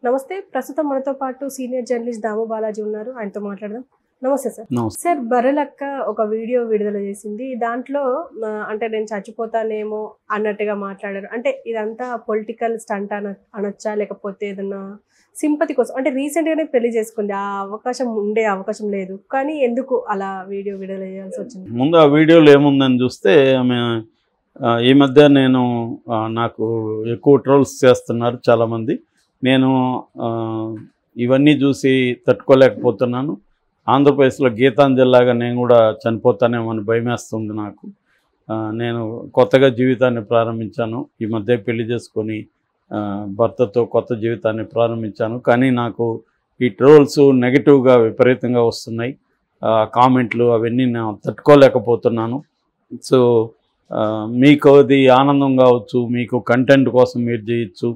నమస్తే. ప్రస్తుతం మనతో పాటు సీనియర్ జర్నలిస్ట్ దాము బాలాజీ ఉన్నారు. ఆయనతో మాట్లాడదాం. నమస్తే సార్. నమస్తే. సార్, బర్రెలక్క ఒక వీడియో విడుదల చేసింది. దాంట్లో అంటే నేను చచ్చిపోతానేమో అన్నట్టుగా మాట్లాడారు. అంటే ఇదంతా పొలిటికల్ స్టంట్ అనొచ్చా, లేకపోతే ఏదన్నా సింపతి కోసం? అంటే రీసెంట్గానే పెళ్లి చేసుకుంది, ఆ అవకాశం ఉండే అవకాశం లేదు, కానీ ఎందుకు అలా వీడియో విడుదల చేయాల్సి వచ్చింది? ముందు ఆ వీడియోలో ఏముందని చూస్తే ఆమె ఈ మధ్య నాకు ఎక్కువ ట్రోల్స్ చేస్తున్నారు చాలామంది. నేను ఇవన్నీ చూసి తట్టుకోలేకపోతున్నాను. ఆంధ్రప్రదేశ్లో గీతాంజలిలాగా నేను కూడా చనిపోతానేమో అని భయమేస్తుంది నాకు. నేను కొత్తగా జీవితాన్ని ప్రారంభించాను. ఈ మధ్య పెళ్లి చేసుకొని భర్తతో కొత్త జీవితాన్ని ప్రారంభించాను. కానీ నాకు ఈ ట్రోల్స్ నెగిటివ్గా విపరీతంగా వస్తున్నాయి. కామెంట్లు అవన్నీ నేను తట్టుకోలేకపోతున్నాను. సో మీకు అది ఆనందం కావచ్చు, మీకు కంటెంట్ కోసం మీరు చేయొచ్చు,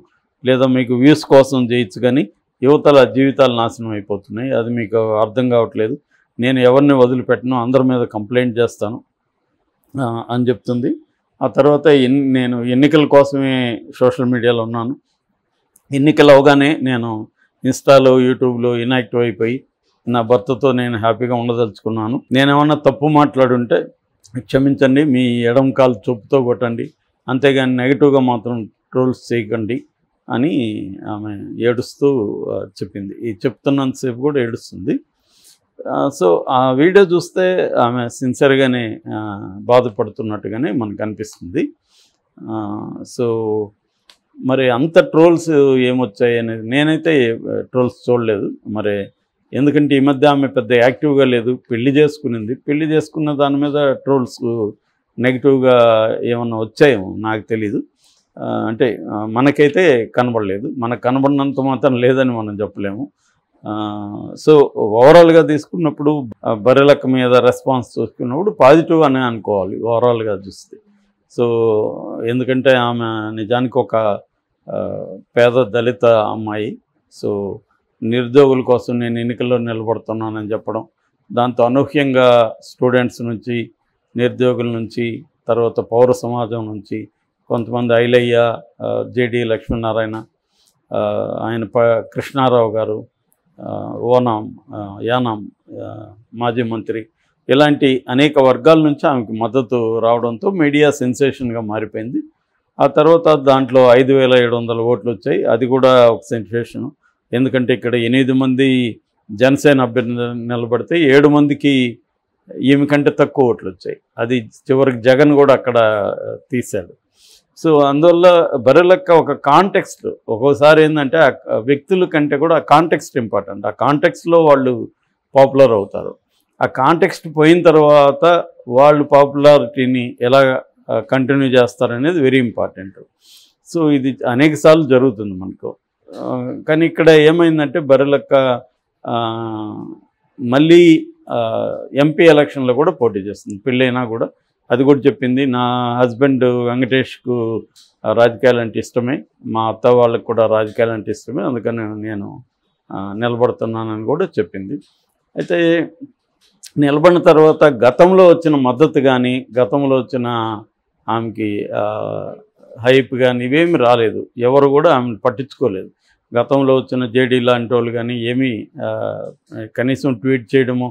లేదా మీకు వ్యూస్ కోసం చేయొచ్చు, కానీ యువతల జీవితాలు నాశనం అయిపోతున్నాయి. అది మీకు అర్థం కావట్లేదు. నేను ఎవరిని వదిలిపెట్టను, అందరి మీద కంప్లైంట్ చేస్తాను అని చెప్తుంది. ఆ తర్వాత నేను ఎన్నికల కోసమే సోషల్ మీడియాలో ఉన్నాను. ఎన్నికలు అవగానే నేను ఇన్స్టాలో యూట్యూబ్లో ఇన్యాక్టివ్ అయిపోయి నా భర్తతో నేను హ్యాపీగా ఉండదలుచుకున్నాను. నేనేమన్నా తప్పు మాట్లాడుంటే క్షమించండి, మీ ఎడమ కాలు చూపుతో కొట్టండి, అంతేగాని నెగిటివ్గా మాత్రం ట్రోల్స్ చేయకండి అని ఆమె ఏడుస్తూ చెప్పింది. ఈ చెప్తున్నంతసేపు కూడా ఏడుస్తుంది. సో ఆ వీడియో చూస్తే ఆమె సిన్సియర్గానే బాధపడుతున్నట్టుగానే మనకు అనిపిస్తుంది. సో మరి అంత ట్రోల్స్ ఏమొచ్చాయి అనేది నేనైతే ట్రోల్స్ చూడలేదు. మరి ఎందుకంటే ఈ మధ్య ఆమె పెద్ద యాక్టివ్గా లేదు, పెళ్లి చేసుకునింది. పెళ్లి చేసుకున్న దాని మీద ట్రోల్స్ నెగిటివ్గా ఏమన్నా వచ్చాయేమో నాకు తెలీదు. అంటే మనకైతే కనబడలేదు. మనకు కనబడినంత మాత్రం లేదని మనం చెప్పలేము. సో ఓవరాల్గా తీసుకున్నప్పుడు బర్రెలక్క మీద రెస్పాన్స్ చూసుకున్నప్పుడు పాజిటివ్ అనే అనుకోవాలి ఓవరాల్గా చూస్తే. సో ఎందుకంటే ఆమె నిజానికి ఒక పేద దళిత అమ్మాయి. సో నిరుద్యోగుల కోసం నేను ఎన్నికల్లో నిలబడుతున్నానని చెప్పడం, దాంతో అనూహ్యంగా స్టూడెంట్స్ నుంచి, నిరుద్యోగుల నుంచి, తర్వాత పౌర సమాజం నుంచి కొంతమంది ఐలయ్య, జేడి లక్ష్మీనారాయణ, ఆయన కృష్ణారావు గారు, యానాం మాజీ మంత్రి, ఇలాంటి అనేక వర్గాల నుంచి ఆమెకు మద్దతు రావడంతో మీడియా సెన్సేషన్గా మారిపోయింది. ఆ తర్వాత దాంట్లో 5,700 ఓట్లు వచ్చాయి. అది కూడా ఒక సెన్సేషను. ఎందుకంటే ఇక్కడ 8 మంది జనసేన అభ్యర్థి నిలబడితే 7 మందికి ఈమె కంటే తక్కువ ఓట్లు వచ్చాయి. అది చివరికి జగన్ కూడా అక్కడ తీశాడు. సో అందువల్ల బర్రెలక్క ఒక కాంటెక్స్ట్, ఒక్కోసారి ఏంటంటే ఆ వ్యక్తుల కంటే కూడా ఆ కాంటెక్స్ట్ ఇంపార్టెంట్. ఆ కాంటెక్స్ట్లో వాళ్ళు పాపులర్ అవుతారు. ఆ కాంటెక్స్ట్ పోయిన తర్వాత వాళ్ళు పాపులారిటీని ఎలా కంటిన్యూ చేస్తారనేది వెరీ ఇంపార్టెంట్. సో ఇది అనేకసార్లు జరుగుతుంది మనకు. కానీ ఇక్కడ ఏమైందంటే బర్రెలక్క మళ్ళీ ఎంపీ ఎలక్షన్లో కూడా పోటీ చేస్తుంది. పెళ్ళైనా కూడా అది కూడా చెప్పింది. నా హస్బెండ్ వెంకటేష్కు రాజకీయాలు అంటే ఇష్టమే, మా అత్త వాళ్ళకు కూడా రాజకీయాలు అంటే ఇష్టమే, అందుకని నేను నిలబడుతున్నానని కూడా చెప్పింది. అయితే నిలబడిన తర్వాత గతంలో వచ్చిన మద్దతు కానీ, గతంలో వచ్చిన ఆమెకి హైప్ కానీ ఇవేమి రాలేదు. ఎవరు కూడా ఆమెను పట్టించుకోలేదు. గతంలో వచ్చిన జేడీ లాంటి వాళ్ళు కానీ ఏమీ కనీసం ట్వీట్ చేయడము,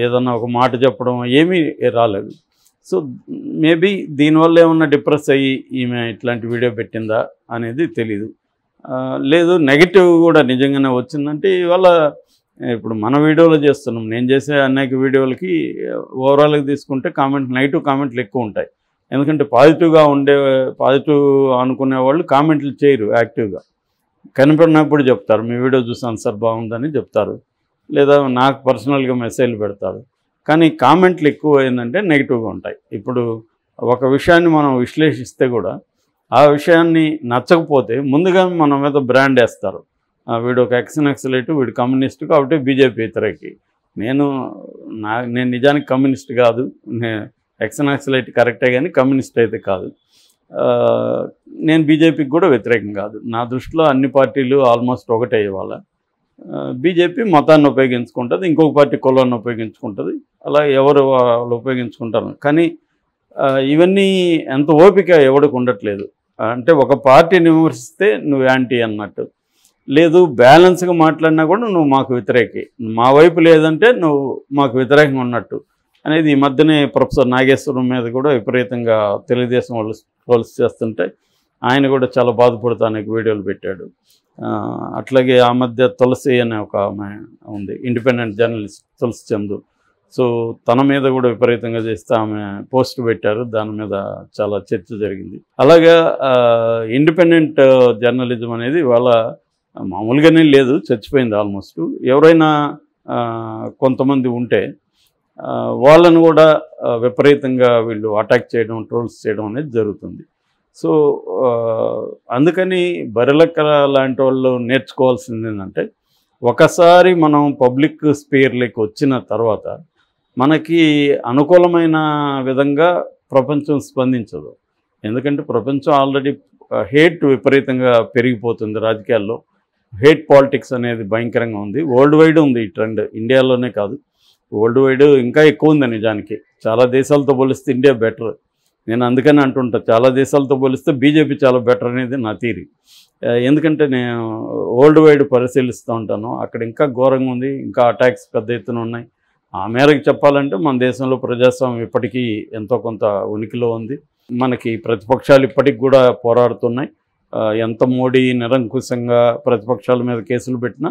ఏదన్నా ఒక మాట చెప్పడం ఏమీ రాలేదు. సో మేబీ దీనివల్ల ఏమన్నా డిప్రెస్ అయ్యి ఈమె ఇట్లాంటి వీడియో పెట్టిందా అనేది తెలీదు. లేదు నెగిటివ్ కూడా నిజంగానే వచ్చిందంటే ఇవాళ ఇప్పుడు మన వీడియోలో చేస్తున్నాం, నేను చేసే అనేక వీడియోలకి ఓవరాల్గా తీసుకుంటే నెగిటివ్ కామెంట్లు ఎక్కువ ఉంటాయి. ఎందుకంటే పాజిటివ్ అనుకునే వాళ్ళు కామెంట్లు చేయరు యాక్టివ్గా. కనిపడినప్పుడు చెప్తారు, మీ వీడియో చూసాను సార్ బాగుందని చెప్తారు, లేదా నాకు పర్సనల్గా మెసేజ్లు పెడతారు. కానీ కామెంట్లు ఎక్కువ ఏంటంటే నెగిటివ్గా ఉంటాయి. ఇప్పుడు ఒక విషయాన్ని మనం విశ్లేషిస్తే కూడా ఆ విషయాన్ని నచ్చకపోతే ముందుగా మన మీద బ్రాండ్ వేస్తారు. వీడు ఒక ఎక్స్-నక్సలైట్, వీడు కమ్యూనిస్ట్ కాబట్టి బీజేపీ వ్యతిరేకి. నేను నిజానికి కమ్యూనిస్ట్ కాదు, ఎక్స్-నక్సలైట్ కరెక్టే కానీ కమ్యూనిస్ట్ అయితే కాదు. నేను బీజేపీకి కూడా వ్యతిరేకం కాదు. నా దృష్టిలో అన్ని పార్టీలు ఆల్మోస్ట్ ఒకటే. ఇవాళ బీజేపీ మతాన్ని ఉపయోగించుకుంటుంది, ఇంకొక పార్టీ కులాన్ని ఉపయోగించుకుంటుంది, అలా ఎవరు వాళ్ళు ఉపయోగించుకుంటారు. కానీ ఇవన్నీ ఎంత ఓపిక ఎవరికి ఉండట్లేదు. అంటే ఒక పార్టీని విమర్శిస్తే నువ్వు యాంటీ అన్నట్టు. లేదు బ్యాలెన్స్గా మాట్లాడినా కూడా నువ్వు మాకు వ్యతిరేకి, మా వైపు లేదంటే నువ్వు మాకు వ్యతిరేకంగా ఉన్నట్టు అనేది ఈ మధ్యనే ప్రొఫెసర్ నాగేశ్వరం మీద కూడా విపరీతంగా తెలుగుదేశం వాళ్ళు ట్రోల్స్ చేస్తుంటే ఆయన కూడా చాలా బాధపడుతూ అనేక వీడియోలు పెట్టాడు. అట్లాగే ఆ మధ్య తులసి అనే ఒక ఆమె ఉంది, ఇండిపెండెంట్ జర్నలిస్ట్ తులసి చందు. సో తన మీద కూడా విపరీతంగా చేస్తే ఆమె పోస్ట్ పెట్టారు, దాని మీద చాలా చర్చ జరిగింది. అలాగా ఇండిపెండెంట్ జర్నలిజం అనేది వాళ్ళ మామూలుగానే లేదు, చచ్చిపోయింది ఆల్మోస్ట్. ఎవరైనా కొంతమంది ఉంటే వాళ్ళను కూడా విపరీతంగా వీళ్ళు అటాక్ చేయడం, ట్రోల్స్ చేయడం అనేది జరుగుతుంది. సో అందుకని బరిలెక్క లాంటి వాళ్ళు నేర్చుకోవాల్సింది ఏంటంటే, ఒకసారి మనం పబ్లిక్ స్పేర్లోకి వచ్చిన తర్వాత మనకి అనుకూలమైన విధంగా ప్రపంచం స్పందించదు. ఎందుకంటే ప్రపంచం ఆల్రెడీ హేట్ విపరీతంగా పెరిగిపోతుంది, రాజకీయాల్లో హేట్ పాలిటిక్స్ అనేది భయంకరంగా ఉంది. వరల్డ్ వైడ్ ఉంది ఈ ట్రెండ్, ఇండియాలోనే కాదు, వరల్డ్ వైడ్ ఇంకా ఎక్కువ ఉంది. నిజానికి చాలా దేశాలతో పోలిస్తే ఇండియా బెటర్. నేను అందుకని అంటుంటా, చాలా దేశాలతో పోలిస్తే బీజేపీ చాలా బెటర్ అనేది నా థియరీ. ఎందుకంటే నేను వరల్డ్ వైడ్ పరిశీలిస్తూ ఉంటాను, అక్కడ ఇంకా ఘోరంగా ఉంది, ఇంకా అటాక్స్ పెద్ద ఎత్తున ఉన్నాయి. ఆ మేరకు చెప్పాలంటే మన దేశంలో ప్రజాస్వామ్యం ఇప్పటికీ ఎంతో కొంత ఉనికిలో ఉంది. మనకి ప్రతిపక్షాలు ఇప్పటికి కూడా పోరాడుతున్నాయి. ఎంత మోడీ నిరంకుశంగా ప్రతిపక్షాల మీద కేసులు పెట్టినా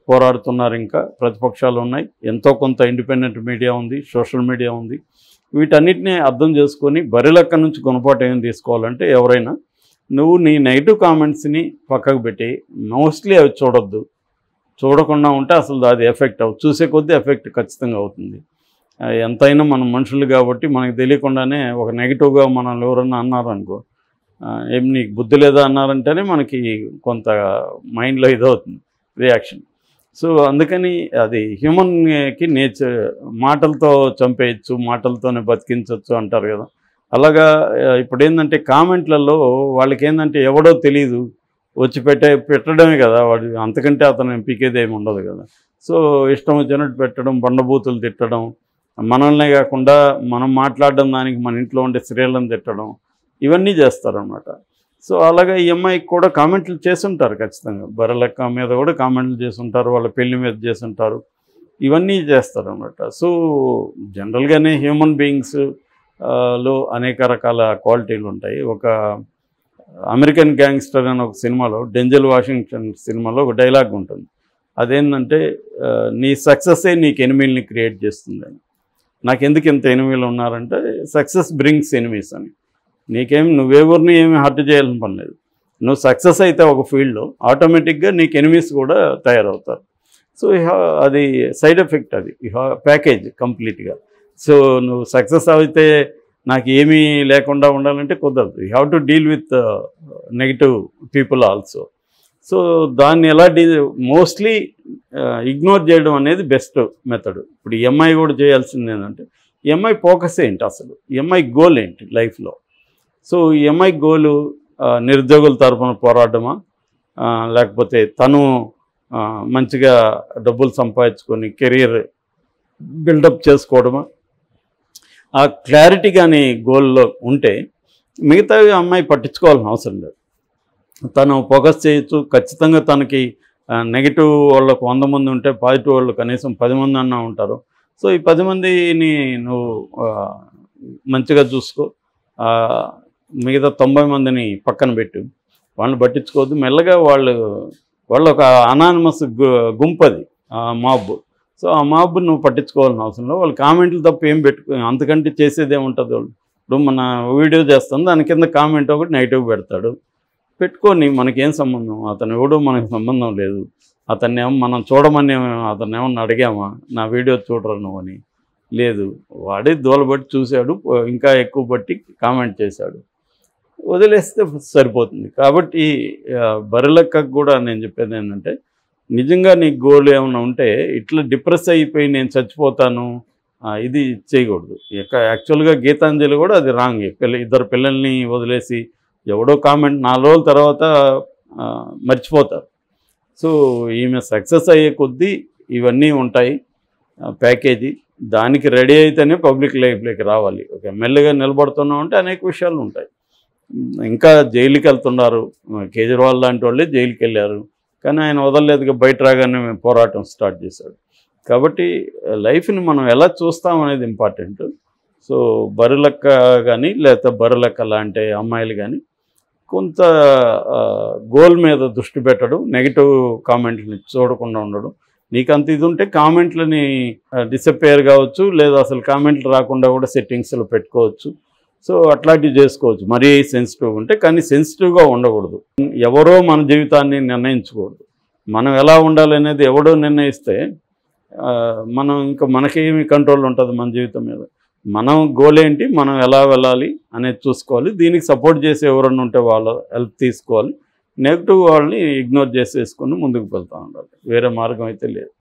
పోరాడుతున్నారు, ఇంకా ప్రతిపక్షాలు ఉన్నాయి. ఎంతో కొంత ఇండిపెండెంట్ మీడియా ఉంది, సోషల్ మీడియా ఉంది. వీటన్నిటినీ అర్థం చేసుకొని బరిలెక్క నుంచి గుణపాఠం ఏం తీసుకోవాలంటే, ఎవరైనా నువ్వు నీ నెగిటివ్ కామెంట్స్ని పక్కకు పెట్టి మోస్ట్లీ అవి చూడొద్దు. చూడకుండా ఉంటే అసలు అది ఎఫెక్ట్ చూసే కొద్దీ ఎఫెక్ట్ ఖచ్చితంగా అవుతుంది. ఎంతైనా మనం మనుషులు కాబట్టి మనకు తెలియకుండానే ఒక నెగిటివ్గా మనల్ని ఎవరన్నా అన్నారనుకో, ఏం నీకు బుద్ధి లేదా అన్నారంటేనే మనకి కొంత మైండ్లో ఇదవుతుంది రియాక్షన్. సో అందుకని అది హ్యూమన్కి నేచర్, మాటలతో చంపేయచ్చు, మాటలతోనే బతికించవచ్చు అంటారు కదా. అలాగా ఇప్పుడు ఏంటంటే కామెంట్లలో వాళ్ళకి ఏంటంటే ఎవడో తెలియదు వచ్చి పెట్టడమే కదా, వాడు అంతకంటే అతను పీకేది ఏమి ఉండదు కదా. సో ఇష్టం వచ్చినట్టు పెట్టడం, బండబూతులు తిట్టడం, మనల్నే కాకుండా మనం మాట్లాడడం దానికి మన ఇంట్లో ఉండే స్త్రీలను తిట్టడం, ఇవన్నీ చేస్తారన్నమాట. సో అలాగే ఈ అమ్మాయికి కూడా కామెంట్లు చేస్తుంటారు ఖచ్చితంగా, బరిలెక్క మీద కూడా కామెంట్లు చేస్తుంటారు, వాళ్ళ పెళ్లి మీద చేస్తుంటారు, ఇవన్నీ చేస్తారన్నమాట. సో జనరల్గానే హ్యూమన్ బీయింగ్స్ లో అనేక రకాల క్వాలిటీలు ఉంటాయి. ఒక అమెరికన్ గ్యాంగ్స్టర్ అనే ఒక సినిమాలో, డెంజల్ వాషింగ్టన్ సినిమాలో ఒక డైలాగ్ ఉంటుంది. అదేంటంటే, నీ సక్సెస్సే నీకు ఎనిమీలని క్రియేట్ చేస్తుందని. నాకెందుకు ఇంత ఎనిమీలు ఉన్నారంటే, సక్సెస్ బ్రింగ్స్ ఎనిమీస్ అని. నువ్వెవరిని ఏమి హర్ట్ చేయాలని పని లేదు. నువ్వు సక్సెస్ అయితే ఒక ఫీల్డ్లో ఆటోమేటిక్గా నీకు ఎనిమీస్ కూడా తయారవుతారు. సో అది సైడ్ ఎఫెక్ట్, అది ప్యాకేజ్ కంప్లీట్గా. సో నువ్వు సక్సెస్ అయితే నాకు ఏమీ లేకుండా ఉండాలంటే కుదరదు. You have to deal with negative people also. So దాన్ని ఎలా మోస్ట్లీ ఇగ్నోర్ చేయడం అనేది బెస్ట్ మెథడ్. ఇప్పుడు ఎంఐ కూడా చేయాల్సింది ఏంటంటే, ఎంఐ ఫోకస్ ఏంటి, అసలు ఎంఐ గోల్ ఏంటి లైఫ్లో. సో ఎంఐ గోలు నిరుద్యోగుల తరఫున పోరాడమా, లేకపోతే తను మంచిగా డబ్బులు సంపాదించుకొని కెరీర్ బిల్డప్ చేసుకోవడమా, ఆ క్లారిటీ కానీ గోల్లో ఉంటే మిగతావి అమ్మాయి పట్టించుకోవాల్సిన అవసరం లేదు. తను ఫోకస్ చేయొచ్చు. ఖచ్చితంగా తనకి నెగిటివ్ వాళ్ళకు 100 మంది ఉంటే పాజిటివ్ వాళ్ళు కనీసం 10 మంది అన్నా ఉంటారు. సో ఈ 10 మందిని నువ్వు మంచిగా చూసుకో, మిగతా 90 మందిని పక్కన పెట్టు, వాళ్ళని పట్టించుకోవద్దు. మెల్లగా వాళ్ళు ఒక అనానిమస్ గుంపది, మాబ్. సో ఆ మాబ్ నువ్వు పట్టించుకోవాల్సిన అవసరం లేదు. వాళ్ళు కామెంట్లు తప్ప ఏం అంతకంటే చేసేది ఏముంటుంది. వాళ్ళు ఇప్పుడు మన వీడియో చేస్తాం, దాని కింద కామెంట్ ఒకటి నెగిటివ్ పెడతాడు, పెట్టుకొని మనకేం సంబంధం, అతను ఎవడో మనకు సంబంధం లేదు. అతన్ని మనం చూడమని అతన్ని ఏమన్నా అడిగామా, నా వీడియో చూడరు నువ్వు అని లేదు. వాడే దూలబట్టి చూశాడు, ఇంకా ఎక్కువ బట్టి కామెంట్ చేశాడు, వదిలేస్తే సరిపోతుంది. కాబట్టి బరిలెక్కకు కూడా నేను చెప్పేది ఏంటంటే, నిజంగా నీకు గోల్ ఏమైనా ఉంటే ఇట్లా డిప్రెస్ అయిపోయి నేను చచ్చిపోతాను ఇది చేయకూడదు. యాక్చువల్గా గీతాంజలి కూడా అది రాంగ్. ఇద్దరు పిల్లల్ని వదిలేసి ఎవడో కామెంట్ 4 రోజుల తర్వాత మర్చిపోతారు. సో ఈమె సక్సెస్ అయ్యే కొద్దీ ఇవన్నీ ఉంటాయి ప్యాకేజీ. దానికి రెడీ అయితేనే పబ్లిక్ లైఫ్లోకి రావాలి. ఒక ఎమ్మెల్యేగా నిలబడుతున్నాం అంటే అనేక విషయాలు ఉంటాయి. ఇంకా జైలుకి వెళ్తున్నారు, కేజ్రీవాల్ లాంటి వాళ్ళే జైలుకి వెళ్ళారు, కానీ ఆయన వదలలేదుగా, బయట రాగానే పోరాటం స్టార్ట్ చేశాడు. కాబట్టి లైఫ్ని మనం ఎలా చూస్తాం అనేది ఇంపార్టెంట్. సో బరులెక్క కానీ లేకపోతే బరులెక్క లాంటి అమ్మాయిలు కానీ కొంత గోల్ మీద దృష్టి పెట్టడం, నెగిటివ్ కామెంట్ని చూడకుండా ఉండడం. నీకు అంత ఇది ఉంటే కామెంట్లని డిసప్పేర్ కావచ్చు, లేదా అసలు కామెంట్లు రాకుండా కూడా సెట్టింగ్స్లో పెట్టుకోవచ్చు. సో అట్లాంటివి చేసుకోవచ్చు మరీ సెన్సిటివ్ ఉంటే. కానీ సెన్సిటివ్గా ఉండకూడదు. ఎవరో మన జీవితాన్ని నిర్ణయించకూడదు. మనం ఎలా ఉండాలనేది ఎవడో నిర్ణయిస్తే మనం ఇంకా మనకేమి కంట్రోల్ ఉంటుంది మన జీవితం మీద. మనం గోల్ ఏంటి, మనం ఎలా వెళ్ళాలి అనేది చూసుకోవాలి. దీనికి సపోర్ట్ చేసే ఎవరన్నా ఉంటే వాళ్ళ హెల్ప్ తీసుకోవాలి. నెగిటివ్ వాళ్ళని ఇగ్నోర్ చేసేసుకొని ముందుకు వెళ్తూ ఉండాలి. వేరే మార్గం అయితే లేదు.